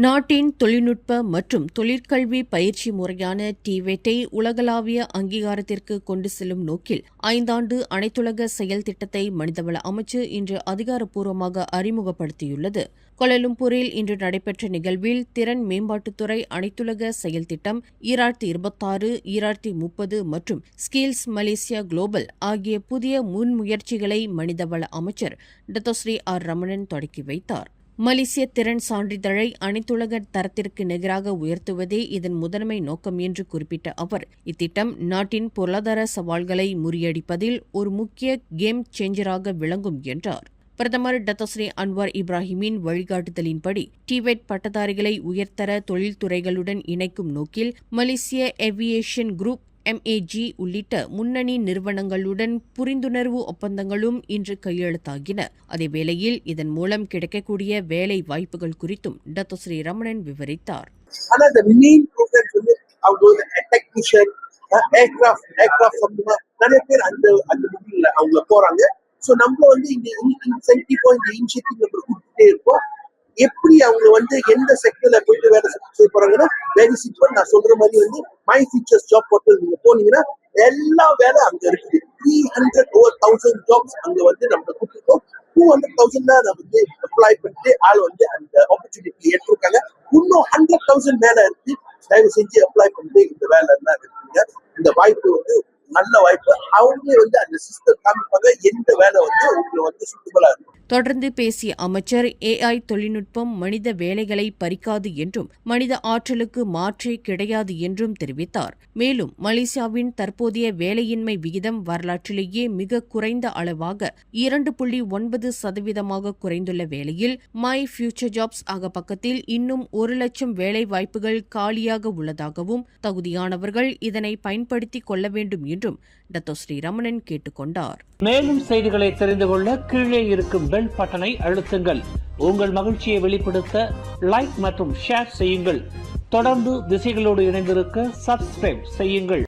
நாட்டின் தொழில்நுட்ப மற்றும் தொழிற்கல்வி பயிற்சி முறையான டிவெட்டை உலகளாவிய அங்கீகாரத்திற்கு கொண்டு செல்லும் நோக்கில் 5 அனைத்துலக செயல் திட்டத்தை மனிதவள அமைச்சு இன்று அதிகாரப்பூர்வமாக அறிமுகப்படுத்தியுள்ளது. கோலாலம்பூரில் இன்று நடைபெற்ற நிகழ்வில் திறன் மேம்பாட்டுத்துறை அனைத்துலக செயல் திட்டம் 2026-2030 மற்றும் ஸ்கில்ஸ் மலேசியா குளோபல் ஆகிய புதிய முன்முயற்சிகளை மனிதவள அமைச்சர் டத்தோஸ்ரீ ஆர் ரமணன் தொடக்கி வைத்தார். மலேசிய திறன் சான்றிதழை அனைத்துலக தரத்திற்கு நிகராக உயர்த்துவதே இதன் முதன்மை நோக்கம் என்று குறிப்பிட்ட அவர், இத்திட்டம் நாட்டின் பொருளாதார சவால்களை முறியடிப்பதில் ஒரு முக்கிய கேம் சேஞ்சராக விளங்கும் என்றார். பிரதமர் டத்தோஸ்ரீ அன்வார் இப்ராஹிமின் வழிகாட்டுதலின்படி டிவெட் பட்டதாரிகளை உயர்தர தொழில்துறைகளுடன் இணைக்கும் நோக்கில் மலேசிய ஏவியேஷன் குரூப் MAG உள்ளிட்ட முன்னணி நிறுவனங்களுடன் புரிந்துணர்வு ஒப்பந்தங்களும் இன்று கையெழுத்தாகின. அதேவேளையில் இதன் மூலம் கிடைக்கக்கூடிய வேலை வாய்ப்புகள் குறித்தும் டத்தோஸ்ரீ ரமணன் விவரித்தார். எப்படி அவங்க எந்த செக்டர்ல போயிட்டு வேலை செய்ய போறாங்கன்னா வெரி சிம்பிள். நான் சொல்ற மாதிரி மை ஃபியூச்சர்ஸ் ஜாப் போர்ட்டல் நீங்க போனீங்கன்னா எல்லா வேலை அங்க இருக்குது. 300,000 ஜாப்ஸ் அங்க நம்ம கொடுத்துருக்கோம். 200,000 தான் நம்ம அப்ளை பண்ணிட்டு ஆள் அந்த ஆப்பர்ச்சுனிட்டி எடுத்திருக்காங்க. இன்னும் 100,000 வேலை இருக்கு. தயவு செஞ்சு அப்ளை பண்ணிட்டு இந்த வேலை எல்லாம் இருக்குங்க. இந்த வாய்ப்பு நல்ல வாய்ப்பு. அவங்க அந்த சிஸ்டம் காமிப்பாங்க எந்த வேலை உங்களுக்கு சுத்தபலா இருக்கும். தொடர்ந்து பேசிய அமைச்சர், AI தொழில்நுட்பம் மனித வேலைகளை பறிக்காது என்றும் மனித ஆற்றலுக்கு மாற்றே கிடையாது என்றும் தெரிவித்தார். மேலும் மலேசியாவின் தற்போதைய வேலையின்மை விகிதம் வரலாற்றிலேயே மிக குறைந்த அளவாக 2.9% குறைந்துள்ள வேளையில் மை ஃபியூச்சர் ஜாப்ஸ் பக்கத்தில் இன்னும் 1,00,000 வேலை வாய்ப்புகள் காலியாக உள்ளதாகவும் தகுதியானவர்கள் இதனை பயன்படுத்திக் கொள்ள வேண்டும் என்றும் டத்தோஸ்ரீ ரமணன் கேட்டுக் கொண்டார். மேலும் செய்திகளை தெரிந்து கொள்ள கீழே இருக்கும் பெல் பட்டனை அழுத்துங்கள். உங்கள் மகிழ்ச்சியை வெளிப்படுத்த லைக் மற்றும் ஷேர் செய்யுங்கள். தொடர்ந்து திசைகளோடு இணைந்திருக்க சப்ஸ்கிரைப் செய்யுங்கள்.